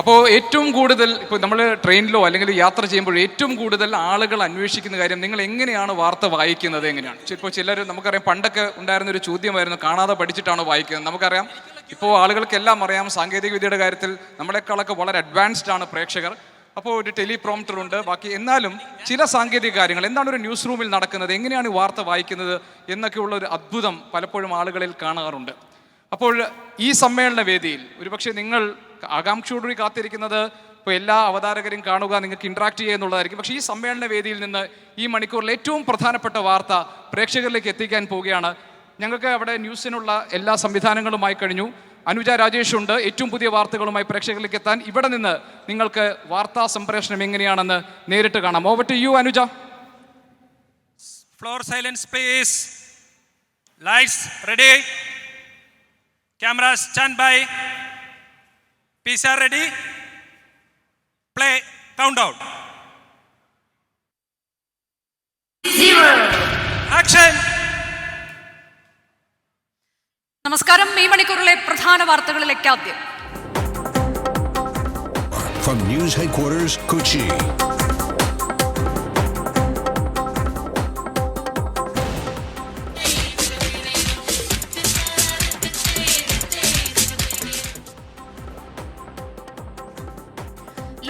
അപ്പോൾ ഏറ്റവും കൂടുതൽ ഇപ്പോൾ നമ്മൾ ട്രെയിനിലോ അല്ലെങ്കിൽ യാത്ര ചെയ്യുമ്പോൾ ഏറ്റവും കൂടുതൽ ആളുകൾ അന്വേഷിക്കുന്ന കാര്യം നിങ്ങൾ എങ്ങനെയാണ് വാർത്ത വായിക്കുന്നത്, എങ്ങനെയാണ്. ഇപ്പോൾ ചിലർ നമുക്കറിയാം, പണ്ടൊക്കെ ഉണ്ടായിരുന്ന ഒരു ചോദ്യമായിരുന്നു, കാണാതെ പഠിച്ചിട്ടാണോ വായിക്കുന്നത്. നമുക്കറിയാം ഇപ്പോൾ ആളുകൾക്കെല്ലാം അറിയാം, സാങ്കേതിക വിദ്യയുടെ കാര്യത്തിൽ നമ്മളെക്കാളൊക്കെ വളരെ അഡ്വാൻസ്ഡ് ആണ് പ്രേക്ഷകർ. അപ്പോൾ ഒരു ടെലിപ്രോംപ്റ്റർ ഉണ്ട്, ബാക്കി. എന്നാലും ചില സാങ്കേതിക കാര്യങ്ങൾ, എന്താണ് ഒരു ന്യൂസ് റൂമിൽ നടക്കുന്നത്, എങ്ങനെയാണ് ഈ വാർത്ത വായിക്കുന്നത് എന്നൊക്കെയുള്ള ഒരു അത്ഭുതം പലപ്പോഴും ആളുകളിൽ കാണാറുണ്ട്. അപ്പോൾ ഈ സമ്മേളന വേദിയിൽ ഒരുപക്ഷെ നിങ്ങൾ ആകാംക്ഷയോടുകൂടി കാത്തിരിക്കുന്നത് ഇപ്പോൾ എല്ലാ അവതാരകരും കാണുക, നിങ്ങൾക്ക് ഇൻട്രാക്ട് ചെയ്യുക എന്നുള്ളതായിരിക്കും. പക്ഷേ ഈ സമ്മേളന വേദിയിൽ നിന്ന് ഈ മണിക്കൂറിൽ ഏറ്റവും പ്രധാനപ്പെട്ട വാർത്ത പ്രേക്ഷകരിലേക്ക് എത്തിക്കാൻ പോവുകയാണ്. ഞങ്ങൾക്ക് അവിടെ ന്യൂസിനുള്ള എല്ലാ സംവിധാനങ്ങളുമായി കഴിഞ്ഞു. അനുജ രാജേഷ് ഉണ്ട് ഏറ്റവും പുതിയ വാർത്തകളുമായി പ്രേക്ഷകരിലേക്ക് എത്താൻ. ഇവിടെ നിന്ന് നിങ്ങൾക്ക് വാർത്താ സംപ്രേഷണം എങ്ങനെയാണെന്ന് നേരിട്ട് കാണാം. Over to you Anuja. Floor silence please. Lights ready. Cameras stand by. Peace are ready. Play countdown. 0. Action. നമസ്കാരം. ഈ മണിക്കൂറിലെ പ്രധാന വാർത്തകളിലേക്ക് ആദ്യം. From News Headquarters, Kochi.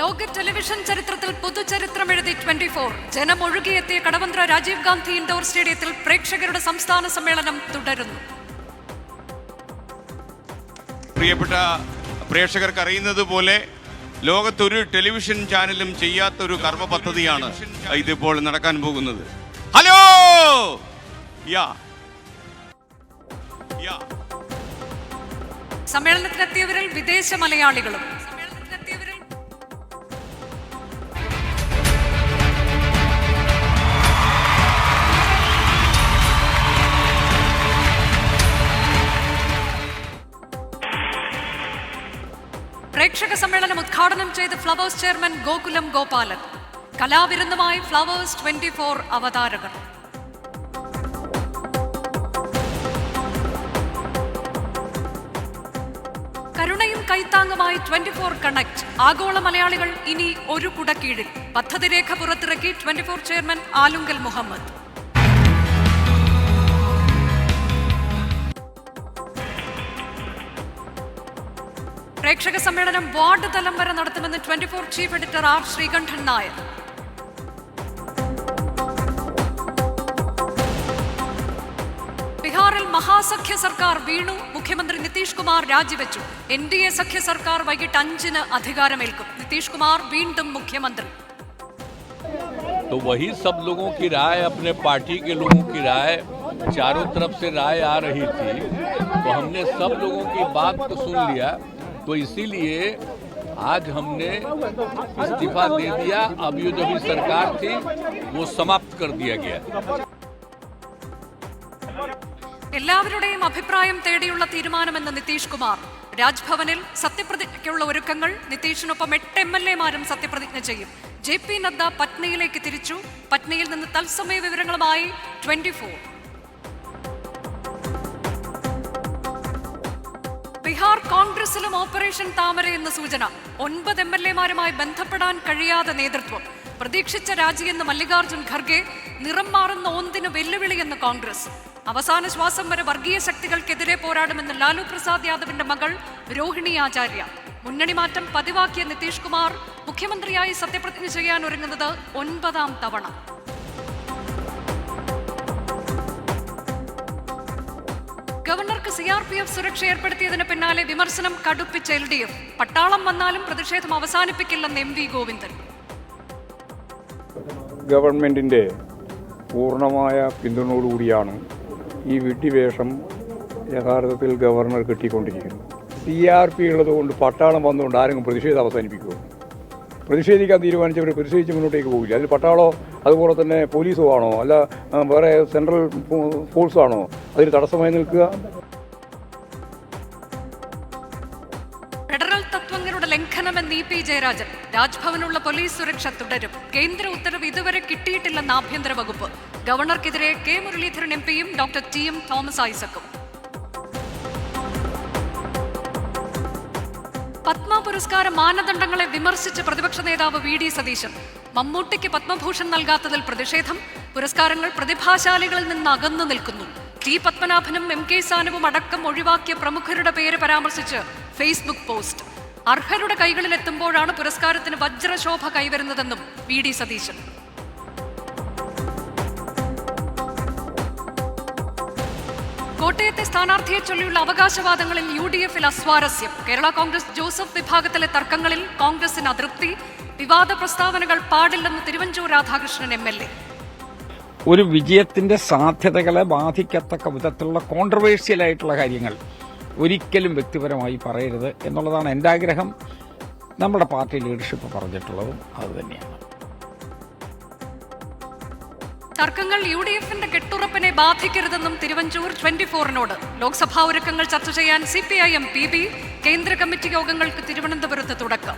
ലോക ടെലിവിഷൻ ചരിത്രത്തിൽ പുതുചരിത്രമെഴുതി 24. ജനമൊഴുകിയെത്തിയ കടവന്ത്ര രാജീവ് ഗാന്ധി ഇൻഡോർ സ്റ്റേഡിയത്തിൽ പ്രേക്ഷകരുടെ സംസ്ഥാന സമ്മേളനം തുടരുന്നു. പ്രിയപ്പെട്ട പ്രേക്ഷകർക്ക് അറിയുന്നത് പോലെ ലോകത്തൊരു ടെലിവിഷൻ ചാനലും ചെയ്യാത്തൊരു കർമ്മ പദ്ധതിയാണ് ഇതിപ്പോൾ നടക്കാൻ പോകുന്നത്. ഹലോ സമ്മേളനത്തിനെത്തിയവരിൽ വിദേശ മലയാളികളും. പ്രേക്ഷക സമ്മേളനം ഉദ്ഘാടനം ചെയ്ത് ഫ്ലവേഴ്സ് ചെയർമാൻ ഗോകുലം ഗോപാലൻ. കലാവിരുന്നുമായി ഫ്ലവേഴ്സ് 24 അവതാരകർ. കരുണയും കൈത്താങ്ങുമായി 24 കണക്ട്. ആഗോള മലയാളികൾ ഇനി ഒരു കുടക്കീഴിൽ. പദ്ധതി രേഖ പുറത്തിറക്കി 24 ചെയർമാൻ ആലുങ്കൽ മുഹമ്മദ്. പ്രേക്ഷക സമ്മേളനം വാർഡ് തലം വരെ നടത്തുമെന്ന് 24 chief editor R Sreekandan Nair. ബീഹാറിൽ മഹാസഖ്യ സർക്കാർ വീണു. മുഖ്യമന്ത്രി നിതീഷ് കുമാർ രാജിവെച്ചു. NDA സഖ്യ സർക്കാർ വൈകിട്ട് 5-ന് അധികാരമേൽക്കും. നിതീഷ് കുമാർ വീണ്ടും മുഖ്യമന്ത്രി. तो वही सब लोगों की राय, अपने पार्टी के लोगों की राय, चारों तरफ से राय आ रही थी, तो हमने सब लोगों की बात को सुन लिया. तो इसीलिए आज हमने इस्तीफा दे दिया. अब ये जो भी सरकार थी वो समाप्त कर दिया गया. എല്ലാവരുടെയും അഭിപ്രായം തേടിയുള്ള തീരുമാനമെന്ന് നിതീഷ് കുമാർ. രാജ്ഭവനിൽ സത്യപ്രതിജ്ഞയ്ക്കുള്ള ഒരുക്കങ്ങൾ. നിതീഷിനൊപ്പം 8 MLA-മാരും സത്യപ്രതിജ്ഞ ചെയ്യും. JP നദ്ദ പട്നയിലേക്ക് തിരിച്ചു. പട്നയിൽ നിന്ന് തത്സമയ വിവരങ്ങളുമായി 24. ബീഹാർ കോൺഗ്രസിലും ഓപ്പറേഷൻ താമര എന്ന സൂചന. 9 MLA-മാരുമായി ബന്ധപ്പെടാൻ കഴിയാതെ നേതൃത്വം. പ്രതീക്ഷിച്ച രാജിയെന്ന് മല്ലികാർജുൻ ഖർഗെ. നിറം മാറുന്ന ഒന്നിന് വെല്ലുവിളിയെന്ന് കോൺഗ്രസ്. അവസാന ശ്വാസം വരെ വർഗീയ ശക്തികൾക്കെതിരെ പോരാടുമെന്ന് ലാലു പ്രസാദ് യാദവിന്റെ മകൾ രോഹിണി ആചാര്യ. മുന്നണി മാറ്റം പതിവാക്കിയ നിതീഷ് കുമാർ മുഖ്യമന്ത്രിയായി സത്യപ്രതിജ്ഞ ചെയ്യാൻ ഒരുങ്ങുന്നത് 9ാം തവണ. ഗവർണർക്ക് CRPF സുരക്ഷ ഏർപ്പെടുത്തിയതിന് പിന്നാലെ വിമർശനം കടുപ്പിച്ച LDF. പട്ടാളം വന്നാലും പ്രതിഷേധം അവസാനിപ്പിക്കില്ലെന്ന് MV ഗോവിന്ദൻ. ഗവൺമെൻറ്റിൻ്റെ പൂർണ്ണമായ പിന്തുണയോടുകൂടിയാണ് ഈ വിഡ്ഢിവേഷം യഥാർത്ഥത്തിൽ ഗവർണർ കിട്ടിക്കൊണ്ടിരിക്കുന്നത്. CRP ഉള്ളതുകൊണ്ട്, പട്ടാളം വന്നുകൊണ്ട് ആരെങ്കിലും പ്രതിഷേധം അവസാനിപ്പിക്കുമോ? പ്രതിഷേധിക്കാൻ തീരുമാനിച്ചവർ പ്രതിഷേധിച്ച് മുന്നോട്ടേക്ക് പോകില്ല. അതിൽ പട്ടാളോ അതുപോലെ തന്നെ പോലീസോ ആണോ, അല്ല വേറെ സെൻട്രൽ ഫോഴ്സോ ആണോ അതിൽ തടസ്സമായി നിൽക്കുക? ഫെഡറൽ തത്വങ്ങളുടെ ലംഘനമെന്ന് EP ജയരാജൻ. രാജ്ഭവനുള്ള പോലീസ് സുരക്ഷ തുടരും. കേന്ദ്ര ഉത്തരവ് ഇതുവരെ കിട്ടിയിട്ടില്ലെന്ന് ആഭ്യന്തര വകുപ്പ്. ഗവർണർക്കെതിരെ K മുരളീധരൻ MPയും ഡോക്ടർ TM തോമസ് ഐസക്കും. പത്മ പുരസ്കാര മാനദണ്ഡങ്ങളെ വിമർശിച്ച് പ്രതിപക്ഷ നേതാവ് വി.ഡി. സതീശൻ. മമ്മൂട്ടിക്ക് പത്മഭൂഷൺ നൽകാത്തതിൽ പ്രതിഷേധം. പുരസ്കാരങ്ങൾ പ്രതിഭാശാലികളിൽ നിന്ന് അകന്നു നിൽക്കുന്നു. T പത്മനാഭനും MK. സാനുവും അടക്കം ഒഴിവാക്കിയ പ്രമുഖരുടെ പേര് പരാമർശിച്ച് ഫേസ്ബുക്ക് പോസ്റ്റ്. അർഹരുടെ കൈകളിൽ എത്തുമ്പോഴാണ് പുരസ്കാരത്തിന് വജ്രശോഭ കൈവരുന്നതെന്നും വി.ഡി. സതീശൻ. കോട്ടയത്തെ സ്ഥാനാർത്ഥിയെ ചൊല്ലിയുള്ള അവകാശവാദങ്ങളിൽ UDF-ൽ അസ്വാരസ്യം. കേരള കോൺഗ്രസ് ജോസഫ് വിഭാഗത്തിലെ തർക്കങ്ങളിൽ കോൺഗ്രസിന് അതൃപ്തി. വിവാദ പ്രസ്താവനകൾ പാടില്ലെന്ന് തിരുവഞ്ചൂർ രാധാകൃഷ്ണൻ MLA. ഒരു വിജയത്തിന്റെ സാധ്യതകളെ ബാധിക്കത്തക്ക വിധത്തിലുള്ള കോൺട്രവേഴ്സ്യൽ ആയിട്ടുള്ള കാര്യങ്ങൾ ഒരിക്കലും വ്യക്തിപരമായി പറയരുത് എന്നുള്ളതാണ് എൻ്റെ ആഗ്രഹം. നമ്മുടെ പാർട്ടി ലീഡർഷിപ്പ് പറഞ്ഞിട്ടുള്ളതും അതുതന്നെയാണ്. തർക്കങ്ങൾ UDF-ന്റെ കെട്ടുറപ്പിനെ ബാധിക്കരുതെന്നും തിരുവഞ്ചൂർ 24-നോട്. ലോക്സഭാ ഒരുക്കങ്ങൾ ചർച്ച ചെയ്യാൻ CPIM PB കേന്ദ്ര കമ്മിറ്റി യോഗങ്ങൾക്ക് തിരുവനന്തപുരത്ത് തുടക്കം.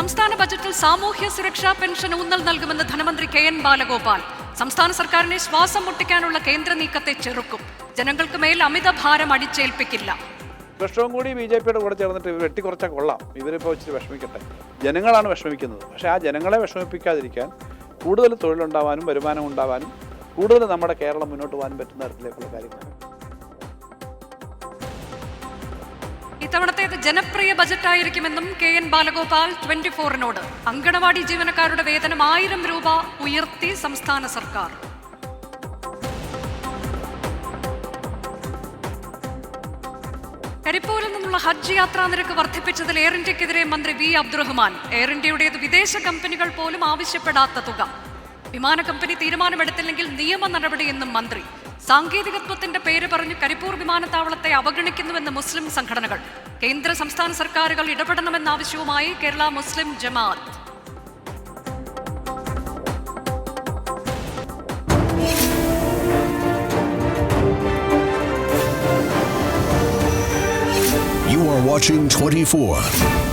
സംസ്ഥാന ബജറ്റിൽ സാമൂഹ്യ സുരക്ഷാ പെൻഷൻ ഊന്നൽ നൽകുമെന്ന് ധനമന്ത്രി KN ബാലഗോപാൽ. സംസ്ഥാന സർക്കാരിനെ ശ്വാസം മുട്ടിക്കാനുള്ള കേന്ദ്ര നീക്കത്തെ ചെറുക്കും. ജനങ്ങൾക്ക് മേൽ അമിത ഭാരം അടിച്ചേൽപ്പിക്കില്ല. പ്രശ്നവും കൂടി BJP-യുടെ കൂടെ ചേർന്നിട്ട് ഇവർ വെട്ടിക്കുറച്ചാൽ കൊള്ളാം. ഇവരിപ്പോൾ ഇച്ചിരി വിഷമിക്കട്ടെ. ജനങ്ങളാണ് വിഷമിക്കുന്നത്. പക്ഷേ ആ ജനങ്ങളെ വിഷമിപ്പിക്കാതിരിക്കാൻ കൂടുതൽ തൊഴിലുണ്ടാവാനും വരുമാനം ഉണ്ടാവാനും കൂടുതൽ നമ്മുടെ കേരളം മുന്നോട്ട് പോകാനും പറ്റുന്ന തരത്തിലേക്കുള്ള കാര്യങ്ങൾ. ഇത്തവണത്തേത് ജനപ്രിയ ബജറ്റായിരിക്കുമെന്നും KN ബാലഗോപാൽ 24-നോട്. അങ്കണവാടി ജീവനക്കാരുടെ വേതനം 1000 രൂപ ഉയർത്തി സംസ്ഥാന സർക്കാർ. കരിപ്പൂരിൽ നിന്നുള്ള ഹജ്ജ് യാത്രാ നിരക്ക് വർദ്ധിപ്പിച്ചതിൽ എയർ ഇന്ത്യക്കെതിരെ മന്ത്രി V. അബ്ദുറഹ്മാൻ. എയർ ഇന്ത്യയുടേത് വിദേശ കമ്പനികൾ പോലും ആവശ്യപ്പെടാത്ത തുക. വിമാന കമ്പനി തീരുമാനമെടുത്തില്ലെങ്കിൽ നിയമ നടപടിയെന്നും മന്ത്രി. സാങ്കേതികത്വത്തിന്റെ പേര് പറഞ്ഞ് കരിപ്പൂർ വിമാനത്താവളത്തെ അവഗണിക്കുന്നുവെന്ന് മുസ്ലിം സംഘടനകൾ. കേന്ദ്ര സംസ്ഥാന സർക്കാരുകൾ ഇടപെടണമെന്ന ആവശ്യവുമായി കേരള മുസ്ലിം ജമാഅത്ത്. You are watching 24.